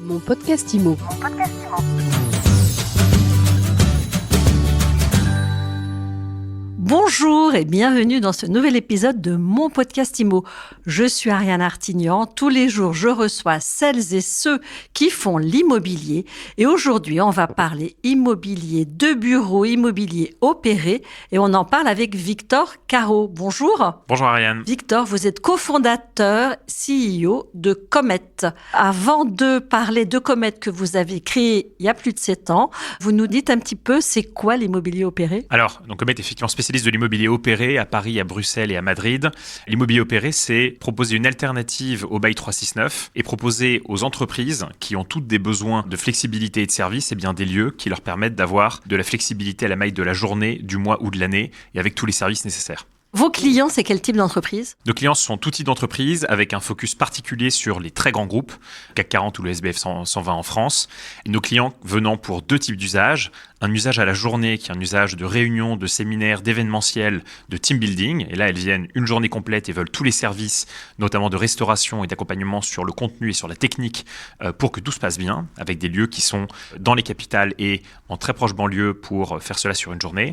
Mon podcast IMO. Bonjour et bienvenue dans ce nouvel épisode de mon podcast IMO. Je suis Ariane Artignan. Tous les jours, je reçois celles et ceux qui font l'immobilier. Et aujourd'hui, on va parler immobilier de bureau, immobilier opéré. Et on en parle avec Victor Caro. Bonjour. Bonjour Ariane. Victor, vous êtes cofondateur, CEO de Comet. Avant de parler de Comet que vous avez créé il y a plus de 7 ans, vous nous dites un petit peu c'est quoi l'immobilier opéré ? Alors, Comet est effectivement spécialiste de l'immobilier opéré à Paris, à Bruxelles et à Madrid. L'immobilier opéré, c'est proposer une alternative au bail 369 et proposer aux entreprises qui ont toutes des besoins de flexibilité et de service, des lieux qui leur permettent d'avoir de la flexibilité à la maille de la journée, du mois ou de l'année et avec tous les services nécessaires. Vos clients, c'est quel type d'entreprise ? Nos clients sont tout type d'entreprises avec un focus particulier sur les très grands groupes, CAC 40 ou le SBF 120 en France. Et nos clients venant pour deux types d'usages. Un usage à la journée qui est un usage de réunion, de séminaire, d'événementiel, de team building. Et là, elles viennent une journée complète et veulent tous les services, notamment de restauration et d'accompagnement sur le contenu et sur la technique pour que tout se passe bien, avec des lieux qui sont dans les capitales et en très proche banlieue pour faire cela sur une journée.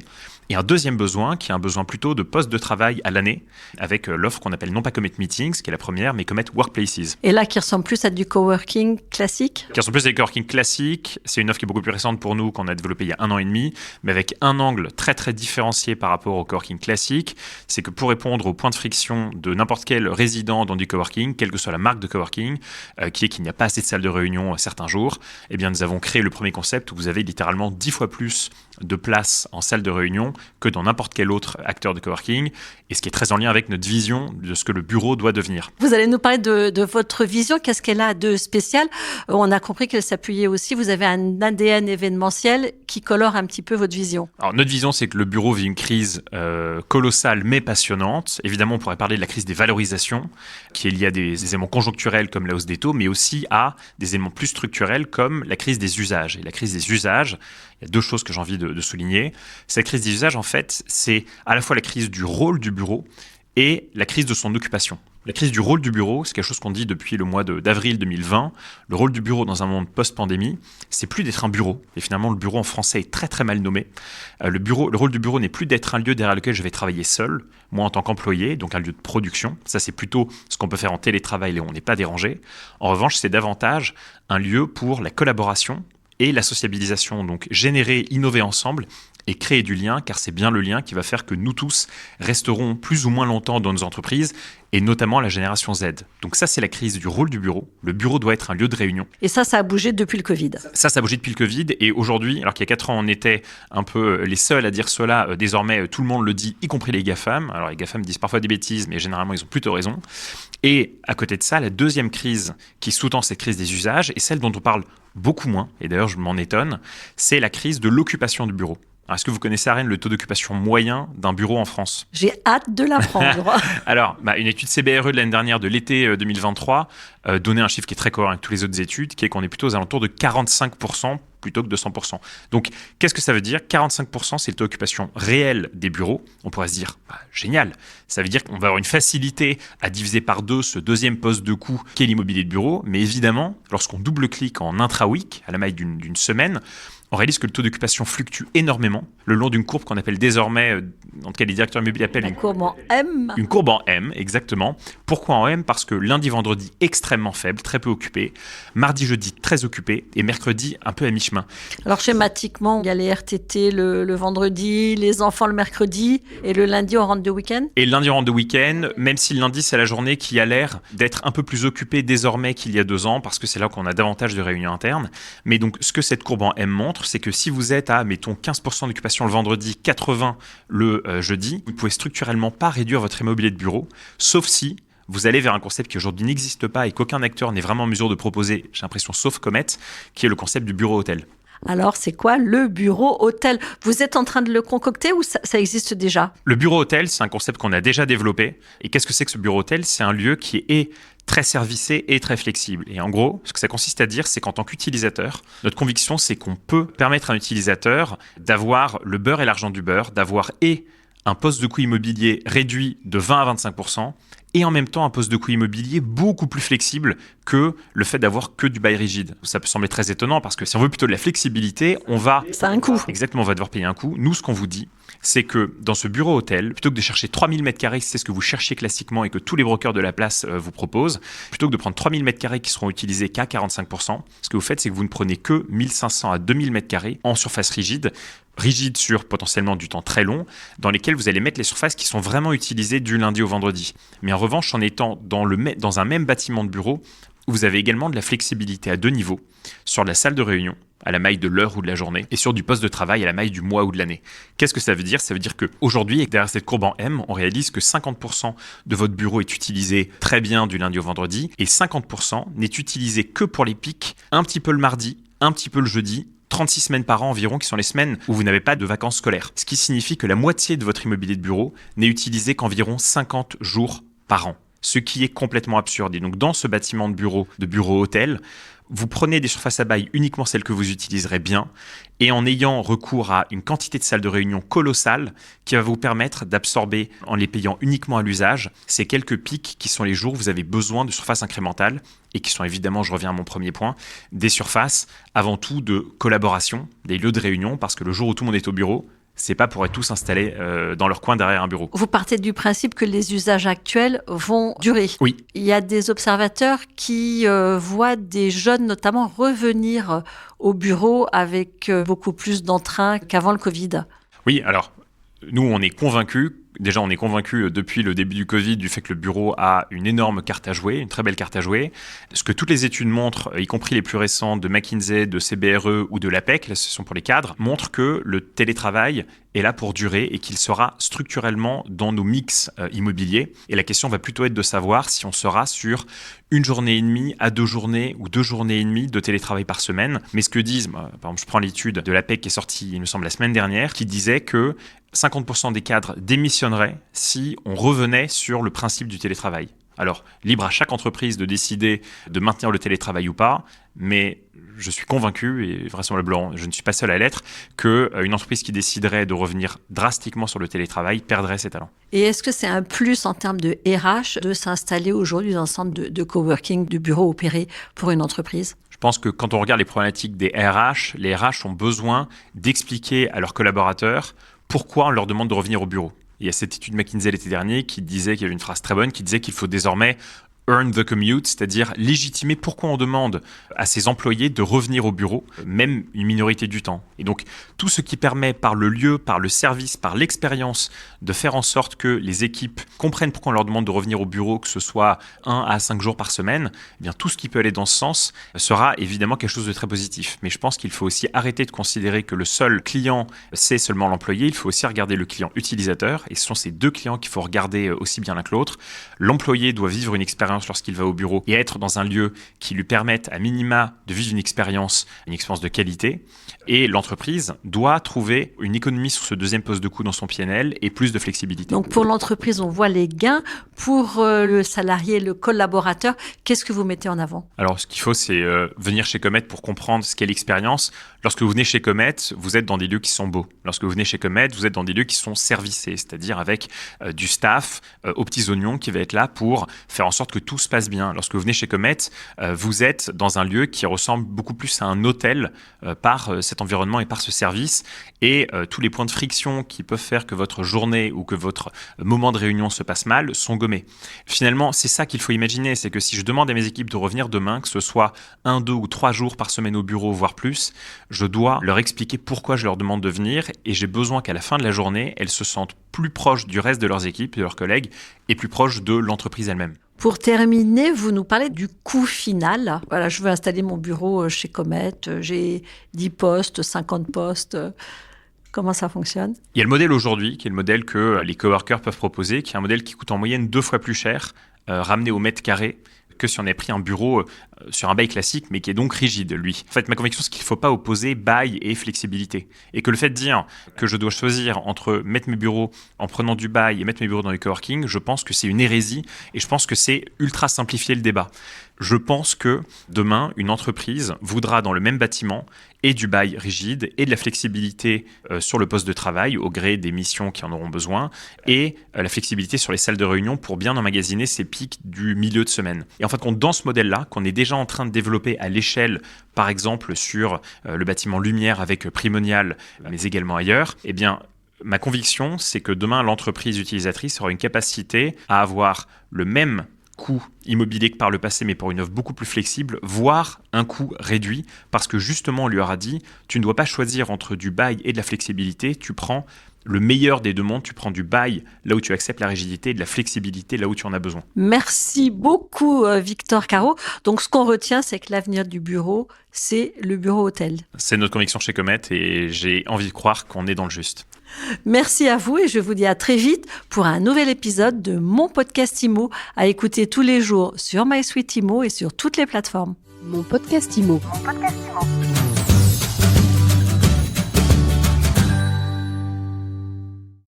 Et un deuxième besoin, qui est un besoin plutôt de poste de travail à l'année, avec l'offre qu'on appelle non pas Comet Meetings, qui est la première, mais Comet Workplaces. Et là, qui ressemble plus à du coworking classique ? Qui ressemble plus à du coworking classique. C'est une offre qui est beaucoup plus récente pour nous, qu'on a développée il y a 1 an et demi, mais avec un angle très très différencié par rapport au coworking classique. C'est que pour répondre au point de friction de n'importe quel résident dans du coworking, quelle que soit la marque de coworking, qui est qu'il n'y a pas assez de salles de réunion certains jours, nous avons créé le premier concept où vous avez littéralement 10 fois plus de places en salle de réunion que dans n'importe quel autre acteur de coworking, et ce qui est très en lien avec notre vision de ce que le bureau doit devenir. Vous allez nous parler de votre vision, qu'est-ce qu'elle a de spécial ? On a compris qu'elle s'appuyait aussi, vous avez un ADN événementiel qui colore un petit peu votre vision. Alors notre vision, c'est que le bureau vit une crise colossale mais passionnante. Évidemment, on pourrait parler de la crise des valorisations, qui est liée à des éléments conjoncturels comme la hausse des taux, mais aussi à des éléments plus structurels comme la crise des usages. Et la crise des usages, il y a deux choses que j'ai envie de souligner. Cette crise des usages, en fait, c'est à la fois la crise du rôle du bureau et la crise de son occupation. La crise du rôle du bureau, c'est quelque chose qu'on dit depuis le mois d'avril 2020. Le rôle du bureau dans un monde post-pandémie, c'est plus d'être un bureau. Et finalement, le bureau en français est très très mal nommé. Le rôle du bureau n'est plus d'être un lieu derrière lequel je vais travailler seul, moi en tant qu'employé, donc un lieu de production. Ça, c'est plutôt ce qu'on peut faire en télétravail et où on n'est pas dérangé. En revanche, c'est davantage un lieu pour la collaboration et la sociabilisation, donc générer, innover ensemble et créer du lien, car c'est bien le lien qui va faire que nous tous resterons plus ou moins longtemps dans nos entreprises, et notamment la génération Z. Donc ça, c'est la crise du rôle du bureau. Le bureau doit être un lieu de réunion. Et ça a bougé depuis le Covid. Ça a bougé depuis le Covid, et aujourd'hui, alors qu'il y a 4 ans, on était un peu les seuls à dire cela, désormais, tout le monde le dit, y compris les GAFAM. Alors les GAFAM disent parfois des bêtises, mais généralement, ils ont plutôt raison. Et à côté de ça, la deuxième crise qui sous-tend cette crise des usages, et celle dont on parle beaucoup moins, et d'ailleurs je m'en étonne, c'est la crise de l'occupation du bureau. Alors, est-ce que vous connaissez, Ariane, le taux d'occupation moyen d'un bureau en France ? J'ai hâte de l'apprendre. Alors, une étude CBRE de l'année dernière, de l'été 2023, donnait un chiffre qui est très cohérent avec toutes les autres études, qui est qu'on est plutôt aux alentours de 45% plutôt que de 100%. Donc, qu'est-ce que ça veut dire ? 45%, c'est le taux d'occupation réel des bureaux. On pourrait se dire, génial, ça veut dire qu'on va avoir une facilité à diviser par 2 ce deuxième poste de coût qu'est l'immobilier de bureau. Mais évidemment, lorsqu'on double-clique en intra-week, à la maille d'une semaine, on réalise que le taux d'occupation fluctue énormément le long d'une courbe qu'on appelle désormais, en tout cas les directeurs immobiliers appellent une courbe en M. Une courbe en M, exactement. Pourquoi en M ? Parce que lundi, vendredi, extrêmement faible, très peu occupé. Mardi, jeudi, très occupé. Et mercredi, un peu à mi-chemin. Alors schématiquement, il y a les RTT le vendredi, les enfants le mercredi, et le lundi, on rentre de week-end ? Et le lundi, on rentre de week-end, même si le lundi, c'est la journée qui a l'air d'être un peu plus occupée désormais qu'il y a 2 ans, parce que c'est là qu'on a davantage de réunions internes. Mais donc, ce que cette courbe en M montre, c'est que si vous êtes à, mettons, 15% d'occupation le vendredi, 80% le jeudi, vous ne pouvez structurellement pas réduire votre immobilier de bureau, sauf si vous allez vers un concept qui aujourd'hui n'existe pas et qu'aucun acteur n'est vraiment en mesure de proposer, j'ai l'impression, sauf Comet, qui est le concept du bureau-hôtel. Alors, c'est quoi le bureau-hôtel ? Vous êtes en train de le concocter ou ça existe déjà ? Le bureau-hôtel, c'est un concept qu'on a déjà développé. Et qu'est-ce que c'est que ce bureau-hôtel ? C'est un lieu qui est très servicé et très flexible. Et en gros, ce que ça consiste à dire, c'est qu'en tant qu'utilisateur, notre conviction, c'est qu'on peut permettre à un utilisateur d'avoir le beurre et l'argent du beurre, d'avoir et un poste de coût immobilier réduit de 20 à 25%, et en même temps un poste de coût immobilier beaucoup plus flexible que le fait d'avoir que du bail rigide. Ça peut sembler très étonnant parce que si on veut plutôt de la flexibilité, Ça a un coût. Exactement, on va devoir payer un coût. Nous, ce qu'on vous dit, c'est que dans ce bureau hôtel, plutôt que de chercher 3000 m², si c'est ce que vous cherchiez classiquement et que tous les brokers de la place vous proposent, plutôt que de prendre 3000 m² qui seront utilisés qu'à 45%, ce que vous faites, c'est que vous ne prenez que 1500 à 2000 m² en surface rigide sur potentiellement du temps très long, dans lesquels vous allez mettre les surfaces qui sont vraiment utilisées du lundi au vendredi. Mais en revanche, en étant dans un même bâtiment de bureau, vous avez également de la flexibilité à 2 niveaux, sur la salle de réunion, à la maille de l'heure ou de la journée, et sur du poste de travail à la maille du mois ou de l'année. Qu'est-ce que ça veut dire ? Ça veut dire qu'aujourd'hui, derrière cette courbe en M, on réalise que 50% de votre bureau est utilisé très bien du lundi au vendredi, et 50% n'est utilisé que pour les pics, un petit peu le mardi, un petit peu le jeudi, 36 semaines par an environ, qui sont les semaines où vous n'avez pas de vacances scolaires. Ce qui signifie que la moitié de votre immobilier de bureau n'est utilisé qu'environ 50 jours par an. Ce qui est complètement absurde. Et donc, dans ce bâtiment de bureau hôtel, vous prenez des surfaces à bail uniquement celles que vous utiliserez bien et en ayant recours à une quantité de salles de réunion colossale qui va vous permettre d'absorber, en les payant uniquement à l'usage, ces quelques pics qui sont les jours où vous avez besoin de surfaces incrémentales et qui sont évidemment, je reviens à mon premier point, des surfaces avant tout de collaboration, des lieux de réunion, parce que le jour où tout le monde est au bureau, c'est pas pour être tous installés dans leur coin derrière un bureau. Vous partez du principe que les usages actuels vont durer. Oui. Il y a des observateurs qui voient des jeunes notamment revenir au bureau avec beaucoup plus d'entrain qu'avant le Covid. Oui, alors nous on est convaincus. Déjà, on est convaincu depuis le début du Covid du fait que le bureau a une énorme carte à jouer, une très belle carte à jouer. Ce que toutes les études montrent, y compris les plus récentes de McKinsey, de CBRE ou de l'APEC, là ce sont pour les cadres, montrent que le télétravail est là pour durer et qu'il sera structurellement dans nos mix immobiliers. Et la question va plutôt être de savoir si on sera sur 1 journée et demie à 2 journées ou 2 journées et demie de télétravail par semaine. Mais ce que disent, par exemple, je prends l'étude de l'APEC qui est sortie, il me semble, la semaine dernière, qui disait que 50% des cadres démissionneraient si on revenait sur le principe du télétravail. Alors, libre à chaque entreprise de décider de maintenir le télétravail ou pas, mais je suis convaincu, et vraisemblablement je ne suis pas seul à l'être, qu'une entreprise qui déciderait de revenir drastiquement sur le télétravail perdrait ses talents. Et est-ce que c'est un plus en termes de RH de s'installer aujourd'hui dans un centre de coworking, de bureau opéré pour une entreprise ? Je pense que quand on regarde les problématiques des RH, les RH ont besoin d'expliquer à leurs collaborateurs pourquoi on leur demande de revenir au bureau. Il y a cette étude McKinsey l'été dernier qui disait, qu'il y avait une phrase très bonne, qui disait qu'il faut désormais earn the commute, c'est-à-dire légitimer pourquoi on demande à ses employés de revenir au bureau, même une minorité du temps. Et donc, tout ce qui permet par le lieu, par le service, par l'expérience, de faire en sorte que les équipes comprennent pourquoi on leur demande de revenir au bureau, que ce soit 1 à 5 jours par semaine, eh bien, tout ce qui peut aller dans ce sens sera évidemment quelque chose de très positif. Mais je pense qu'il faut aussi arrêter de considérer que le seul client, c'est seulement l'employé. Il faut aussi regarder le client utilisateur. Et ce sont ces deux clients qu'il faut regarder aussi bien l'un que l'autre. L'employé doit vivre une expérience lorsqu'il va au bureau et être dans un lieu qui lui permette à minima de vivre une expérience de qualité. Et l'entreprise doit trouver une économie sur ce deuxième poste de coût dans son PNL et plus de flexibilité. Donc pour l'entreprise, on voit les gains. Pour le salarié, le collaborateur, qu'est-ce que vous mettez en avant ? Alors ce qu'il faut, c'est venir chez Comet pour comprendre ce qu'est l'expérience. Lorsque vous venez chez Comet, vous êtes dans des lieux qui sont beaux. Lorsque vous venez chez Comet, vous êtes dans des lieux qui sont servicés, c'est-à-dire avec du staff aux petits oignons qui va être là pour faire en sorte que tout se passe bien. Lorsque vous venez chez Comet, vous êtes dans un lieu qui ressemble beaucoup plus à un hôtel par cet environnement et par ce service. Et tous les points de friction qui peuvent faire que votre journée ou que votre moment de réunion se passe mal sont gommés. Finalement, c'est ça qu'il faut imaginer, c'est que si je demande à mes équipes de revenir demain, que ce soit 1, 2 ou 3 jours par semaine au bureau, voire plus, je dois leur expliquer pourquoi je leur demande de venir et j'ai besoin qu'à la fin de la journée, elles se sentent plus proches du reste de leurs équipes, de leurs collègues et plus proches de l'entreprise elle-même. Pour terminer, vous nous parlez du coût final. Voilà, je veux installer mon bureau chez Comet, j'ai 10 postes, 50 postes. Comment ça fonctionne ? Il y a le modèle aujourd'hui, qui est le modèle que les coworkers peuvent proposer, qui est un modèle qui coûte en moyenne 2 fois plus cher, ramené au mètre carré, que si on avait pris un bureau sur un bail classique, mais qui est donc rigide, lui. En fait, ma conviction, c'est qu'il ne faut pas opposer bail et flexibilité. Et que le fait de dire que je dois choisir entre mettre mes bureaux en prenant du bail et mettre mes bureaux dans les coworking, je pense que c'est une hérésie et je pense que c'est ultra simplifier le débat. Je pense que demain, une entreprise voudra dans le même bâtiment et du bail rigide et de la flexibilité sur le poste de travail au gré des missions qui en auront besoin et la flexibilité sur les salles de réunion pour bien emmagasiner ces pics du milieu de semaine. Et en fait, dans ce modèle-là, qu'on est déjà en train de développer à l'échelle, par exemple sur le bâtiment Lumière avec Primonial, mais également ailleurs, eh bien, ma conviction, c'est que demain, l'entreprise utilisatrice aura une capacité à avoir le même coût immobilier que par le passé, mais pour une offre beaucoup plus flexible, voire un coût réduit, parce que justement, on lui aura dit, tu ne dois pas choisir entre du bail et de la flexibilité, tu prends le meilleur des deux mondes, tu prends du bail là où tu acceptes la rigidité et de la flexibilité là où tu en as besoin. Merci beaucoup, Victor Caro. Donc, ce qu'on retient, c'est que l'avenir du bureau, c'est le bureau hôtel. C'est notre conviction chez Comet et j'ai envie de croire qu'on est dans le juste. Merci à vous et je vous dis à très vite pour un nouvel épisode de mon podcast IMO à écouter tous les jours sur MySuite IMO et sur toutes les plateformes. Mon podcast IMO.